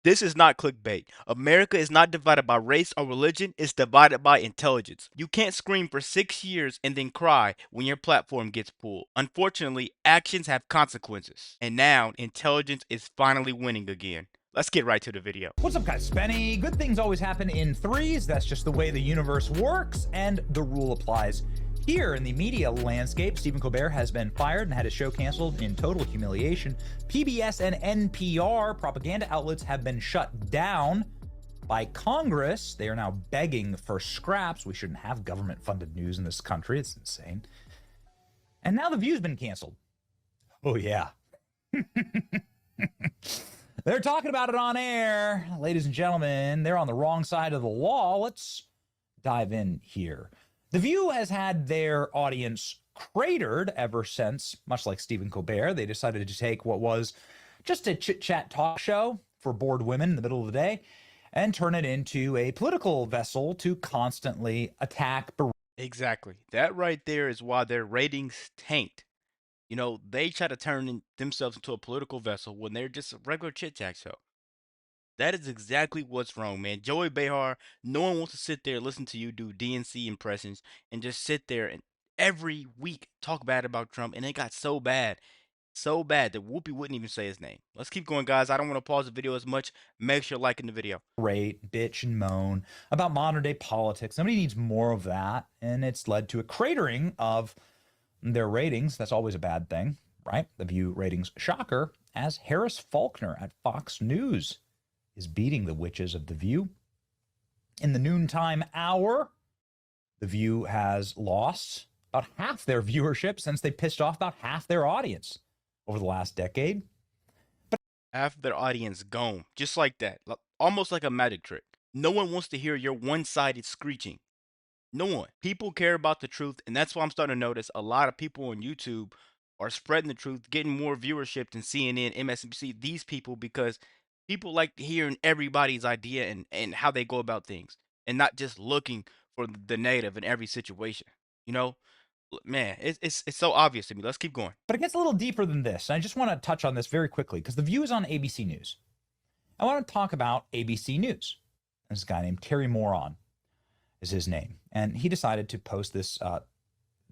This is not clickbait. America is not divided by race or religion, it's divided by intelligence. You can't scream for 6 years and then cry when your platform gets pulled. Unfortunately, actions have consequences. And now, intelligence is finally winning again. Let's get right to the video. What's up, guys? Spenny. Good things always happen in threes. That's just the way the universe works, and the rule applies here. In the media landscape, Stephen Colbert has been fired and had his show canceled in total humiliation. PBS and NPR propaganda outlets have been shut down by Congress. They are now begging for scraps. We shouldn't have government-funded news in this country. It's insane. And now The View's been canceled. Oh, yeah. They're talking about it on air. Ladies and gentlemen, they're on the wrong side of the law. Let's dive in here. The View has had their audience cratered ever since, much like Stephen Colbert. They decided to take what was just a chit-chat talk show for bored women in the middle of the day and turn it into a political vessel to constantly attack. Exactly. That right there is why their ratings tanked. You know, they try to turn themselves into a political vessel when they're just a regular chit chat show. That is exactly what's wrong, man. Joey Behar, no one wants to sit there and listen to you do DNC impressions and just sit there and every week talk bad about Trump. And it got so bad that Whoopi wouldn't even say his name. Let's keep going, guys. I don't want to pause the video as much. Make sure you're liking the video. Rate, bitch, and moan about modern day politics. Somebody needs more of that, and it's led to a cratering of their ratings. That's always a bad thing, right? The View ratings shocker as Harris Faulkner at Fox News is beating the witches of The View. In the noontime hour, The View has lost about half their viewership since they pissed off about half their audience over the last decade. Half their audience gone, just like that, almost like a magic trick. No one wants to hear your one-sided screeching. No one. People care about the truth, and that's why I'm starting to notice a lot of people on YouTube are spreading the truth, getting more viewership than CNN, MSNBC, these people, because people like hearing everybody's idea and how they go about things, and not just looking for the negative in every situation. You know, man, it's so obvious to me. Let's keep going. But it gets a little deeper than this. And I just want to touch on this very quickly because The View is on ABC News. I want to talk about ABC News. There's a guy named Terry Moron is his name. And he decided to post this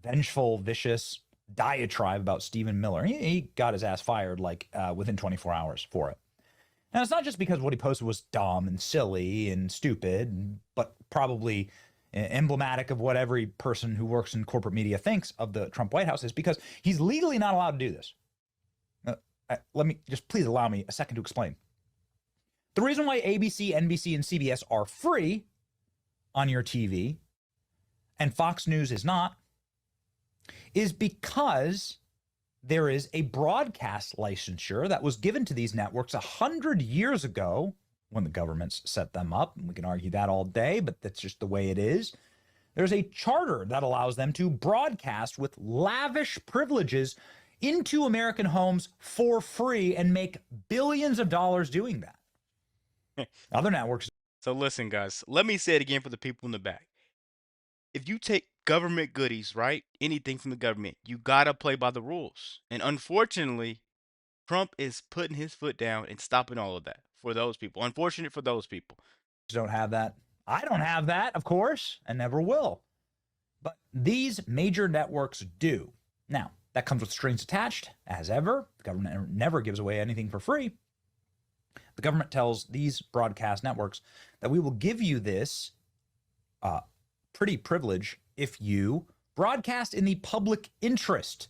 vengeful, vicious diatribe about Stephen Miller. He got his ass fired like within 24 hours for it. Now, it's not just because what he posted was dumb and silly and stupid, but probably emblematic of what every person who works in corporate media thinks of the Trump White House is because he's legally not allowed to do this. Let me just please allow me a second to explain. The reason why ABC, NBC, and CBS are free on your TV and Fox News is not is because there is a broadcast licensure that was given to these networks 100 years ago when the governments set them up. We can argue that all day, but that's just the way it is. There's a charter that allows them to broadcast with lavish privileges into American homes for free and make billions of dollars doing that. Other networks. So listen, guys, let me say it again for the people in the back. If you take government goodies, right? Anything from the government, you gotta play by the rules. And unfortunately, Trump is putting his foot down and stopping all of that for those people. Unfortunate for those people. Don't have that. I don't have that, of course, and never will. But these major networks do. Now, that comes with strings attached, as ever. The government never gives away anything for free. The government tells these broadcast networks that we will give you this pretty privilege if you broadcast in the public interest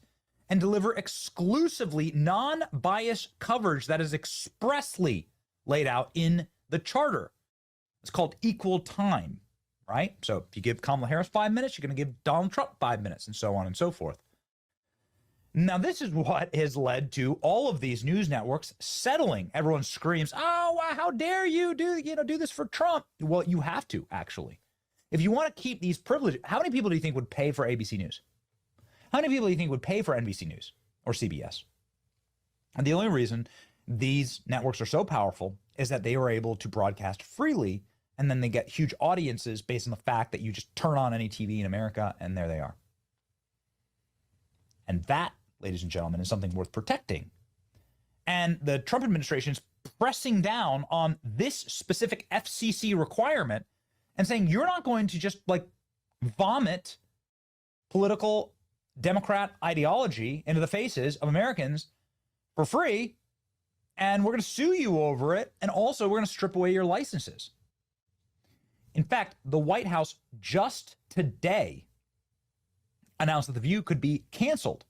and deliver exclusively non-biased coverage that is expressly laid out in the charter. It's called equal time, right? So if you give Kamala Harris 5 minutes, you're going to give Donald Trump 5 minutes, and so on and so forth. Now, this is what has led to all of these news networks settling. Everyone screams, "Oh, how dare you do this for Trump?" Well, you have to, actually. If you want to keep these privileges, how many people do you think would pay for ABC News? How many people do you think would pay for NBC News or CBS? And the only reason these networks are so powerful is that they are able to broadcast freely, and then they get huge audiences based on the fact that you just turn on any TV in America, and there they are. And that, ladies and gentlemen, is something worth protecting. And the Trump administration is pressing down on this specific FCC requirement and saying you're not going to just like vomit political Democrat ideology into the faces of Americans for free, and we're going to sue you over it, and also we're going to strip away your licenses. In fact, the White House just today announced that The View could be canceled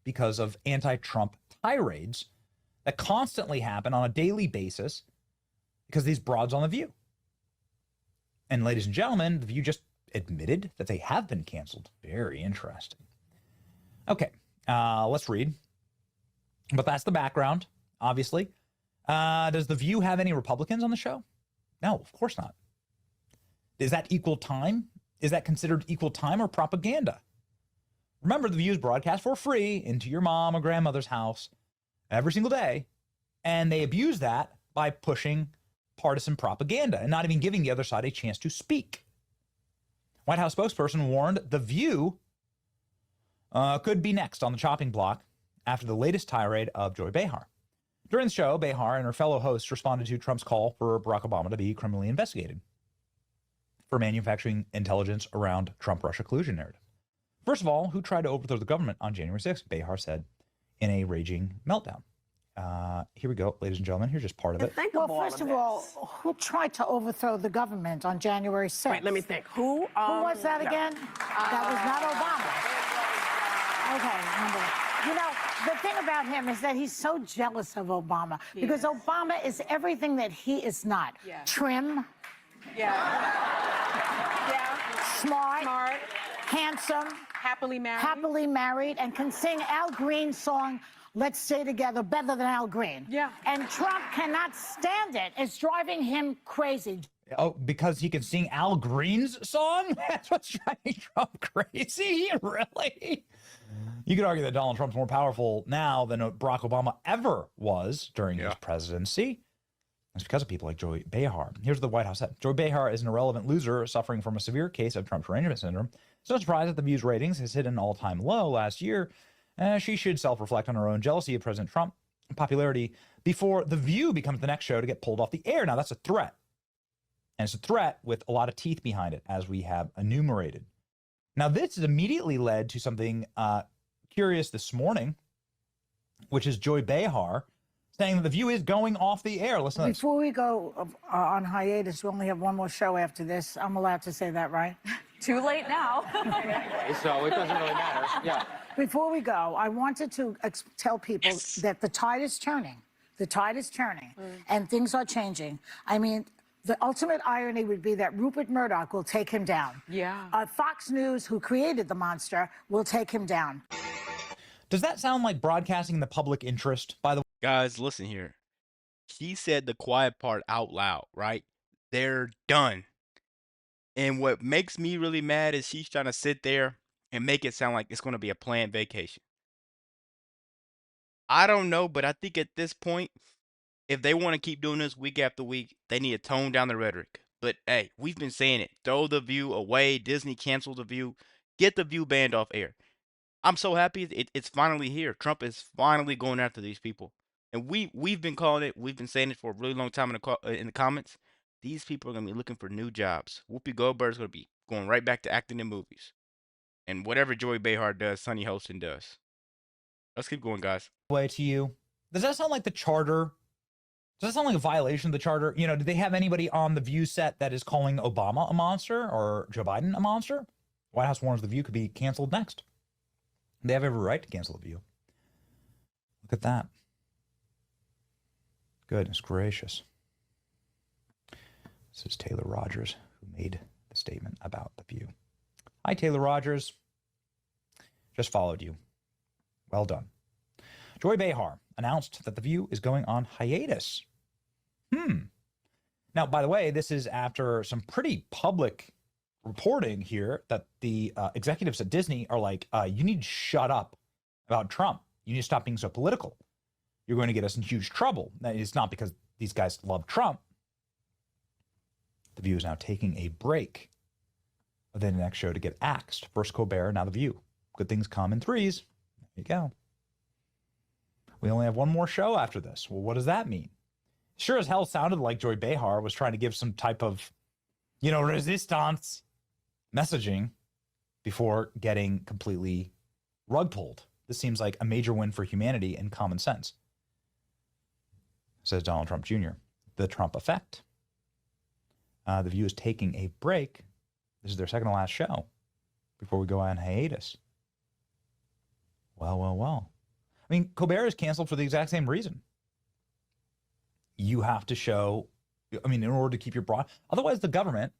because of anti-Trump tirades that constantly happen on a daily basis because these broads on The View. And ladies and gentlemen, The View just admitted that they have been canceled. Very interesting. Okay, let's read. But that's the background, obviously. Does The View have any Republicans on the show? No, of course not. Is that equal time? Is that considered equal time or propaganda? Remember, The View is broadcast for free into your mom or grandmother's house every single day, and they abuse that by pushing partisan propaganda and not even giving the other side a chance to speak. White House spokesperson warned The View could be next on the chopping block after the latest tirade of Joy Behar. During the show, Behar and her fellow hosts responded to Trump's call for Barack Obama to be criminally investigated for manufacturing intelligence around Trump-Russia collusion narrative. First of all, who tried to overthrow the government on January 6th? Behar said in a raging meltdown. Here we go, ladies and gentlemen. Here's just part of it. Well, first of all, who tried to overthrow the government on January 6th? Wait, let me think. Who was that again? That was not Obama. Okay, you know, the thing about him is that he's so jealous of Obama because Obama is everything that he is not. Yeah. Trim. Yeah. Smart. Handsome. Happily married, and can sing Al Green's song, Let's Stay Together, better than Al Green. Yeah. And Trump cannot stand it. It's driving him crazy. Oh, because he can sing Al Green's song? That's what's driving Trump crazy? Really? You could argue that Donald Trump's more powerful now than Barack Obama ever was during his presidency. It's because of people like Joy Behar. Here's what the White House said. Joy Behar is an irrelevant loser suffering from a severe case of Trump derangement syndrome. It's no surprise that The View's ratings has hit an all-time low last year. She should self-reflect on her own jealousy of President Trump popularity before The View becomes the next show to get pulled off the air. Now, that's a threat. And it's a threat with a lot of teeth behind it, as we have enumerated. Now, this has immediately led to something curious this morning, which is Joy Behar saying that The View is going off the air. Listen to this. Before we go on hiatus, we only have one more show after this. I'm allowed to say that, right? Too late now. So it doesn't really matter. Yeah. Before we go, I wanted to tell people that the tide is turning. The tide is turning, and things are changing. I mean, the ultimate irony would be that Rupert Murdoch will take him down. Yeah. Fox News, who created the monster, will take him down. Does that sound like broadcasting in the public interest, by the way? Guys, listen here. She said the quiet part out loud, right? They're done. And what makes me really mad is she's trying to sit there and make it sound like it's going to be a planned vacation. I don't know, but I think at this point, if they want to keep doing this week after week, they need to tone down the rhetoric. But hey, we've been saying it. Throw The View away. Disney canceled The View. Get The View banned off air. I'm so happy it's finally here. Trump is finally going after these people. And we've been calling it. We've been saying it for a really long time in the comments. These people are going to be looking for new jobs. Whoopi Goldberg's going to be going right back to acting in movies. And whatever Joy Behar does, Sunny Hostin does. Let's keep going, guys. Way to you. Does that sound like the charter? Does that sound like a violation of the charter? You know, do they have anybody on the View set that is calling Obama a monster or Joe Biden a monster? White House warns The View could be canceled next. They have every right to cancel The View. Look at that. Goodness gracious. This is Taylor Rogers who made the statement about The View. Hi, Taylor Rogers. Just followed you. Well done. Joy Behar announced that The View is going on hiatus. Now, by the way, this is after some pretty public reporting here that the executives at Disney are like, you need to shut up about Trump. You need to stop being so political. You're going to get us in huge trouble. It's not because these guys love Trump. The View is now taking a break. Then the next show to get axed. First Colbert, now The View. Good things come in threes. There you go. We only have one more show after this. Well, what does that mean? Sure as hell sounded like Joy Behar was trying to give some type of, you know, resistance messaging before getting completely rug pulled. This seems like a major win for humanity and common sense, says Donald Trump Jr. The Trump effect. The View is taking a break. This is their second to last show before we go on hiatus. Well. I mean, Colbert is canceled for the exact same reason. You have to show, I mean, in order to keep your broad, otherwise the government,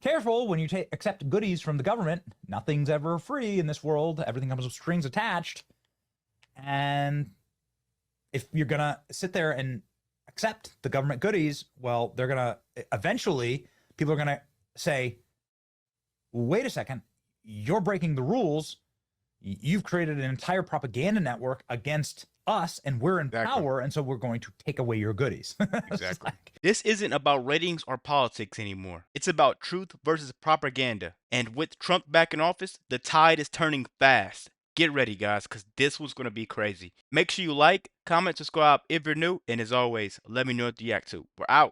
careful when you accept goodies from the government. Nothing's ever free in this world. Everything comes with strings attached. And if you're going to sit there and accept the government goodies, well, they're going to eventually, people are going to say, wait a second, you're breaking the rules. You've created an entire propaganda network against us, and we're in power, and so we're going to take away your goodies. Exactly. This isn't about ratings or politics anymore. It's about truth versus propaganda. And with Trump back in office, the tide is turning fast. Get ready, guys, because this one's going to be crazy. Make sure you like, comment, subscribe if you're new, and as always, let me know what you react to. We're out.